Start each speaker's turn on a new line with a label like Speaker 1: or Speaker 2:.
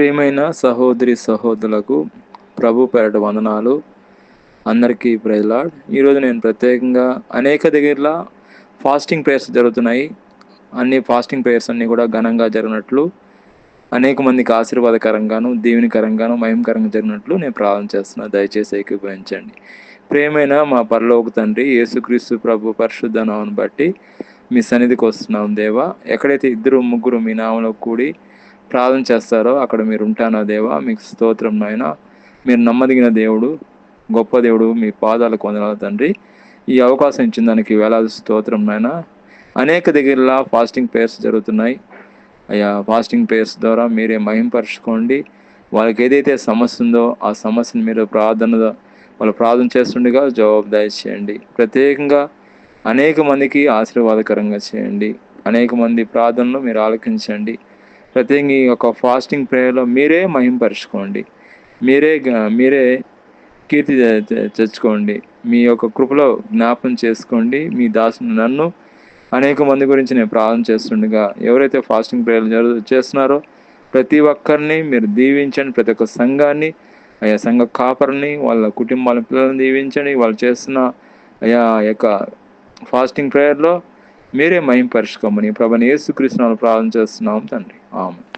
Speaker 1: ప్రియమైన సహోదరి సహోదరులకు ప్రభు పేరట వందనాలు. అందరికీ ప్రైజ్ లార్డ్. ఈరోజు నేను ప్రత్యేకంగా అనేక దగ్గరలో ఫాస్టింగ్ ప్రేయర్స్ జరుగుతున్నాయి. అన్ని ఫాస్టింగ్ ప్రేయర్స్ అన్నీ కూడా ఘనంగా జరిగినట్లు, అనేక మందికి ఆశీర్వాదకరంగాను, దీవెనకరంగాను, మహిమకరంగా జరిగినట్లు నేను ప్రార్థన చేస్తున్నాను. దయచేసి ఏకీభవించండి. ప్రియమైన మా పరలోక తండ్రి, యేసుక్రీస్తు ప్రభు పరిశుద్ధ నామమును బట్టి మీ సన్నిధికి వస్తున్నాం దేవా. ఎక్కడైతే ఇద్దరు ముగ్గురు మీ నామంలో కూడి ప్రార్థన చేస్తారో అక్కడ మీరు ఉంటానా దేవా. మీకు స్తోత్రం నాయన. మీరు నమ్మదగిన దేవుడు, గొప్ప దేవుడు. మీ పాదాలకు వందనాలు తండ్రి. ఈ అవకాశం ఇచ్చిన దానికి వేలాది స్తోత్రం నాయన. అనేక దగ్గరలా ఫాస్టింగ్ ప్రేయర్స్ జరుగుతున్నాయి అయ్యా. ఫాస్టింగ్ ప్రేయర్స్ ద్వారా మీరే మహింపరచుకోండి. వాళ్ళకి ఏదైతే సమస్య ఉందో ఆ సమస్యను మీరు వాళ్ళు ప్రార్థన చేస్తుండగా జవాబు దయచేయండి. ప్రత్యేకంగా అనేక మందికి ఆశీర్వాదకరంగా చేయండి. అనేక మంది ప్రార్థనలు మీరు ఆలకించండి. ప్రత్యేకంగా ఈ యొక్క ఫాస్టింగ్ ప్రేయర్లో మీరే మహింపరచుకోండి. మీరే కీర్తి తెచ్చుకోండి. మీ యొక్క కృపలో జ్ఞాపం చేసుకోండి. మీ దాసుని నన్ను అనేక మంది గురించి నేను ప్రార్థన చేస్తుండగా ఎవరైతే ఫాస్టింగ్ ప్రేయర్లు చేస్తున్నారో ప్రతి ఒక్కరిని మీరు దీవించండి. ప్రతి ఒక్క సంఘాన్ని, అయ్యా సంఘ కాపరిని, వాళ్ళ కుటుంబాల పిల్లలను దీవించండి. వాళ్ళు చేస్తున్న అయ్యా యొక్క ఫాస్టింగ్ ప్రేయర్లో మీరే మహింపరచుకోమని ప్రభువైన యేసుక్రీస్తు నామములో ప్రార్థన చేస్తున్నాం తండ్రి. ఆమేన్.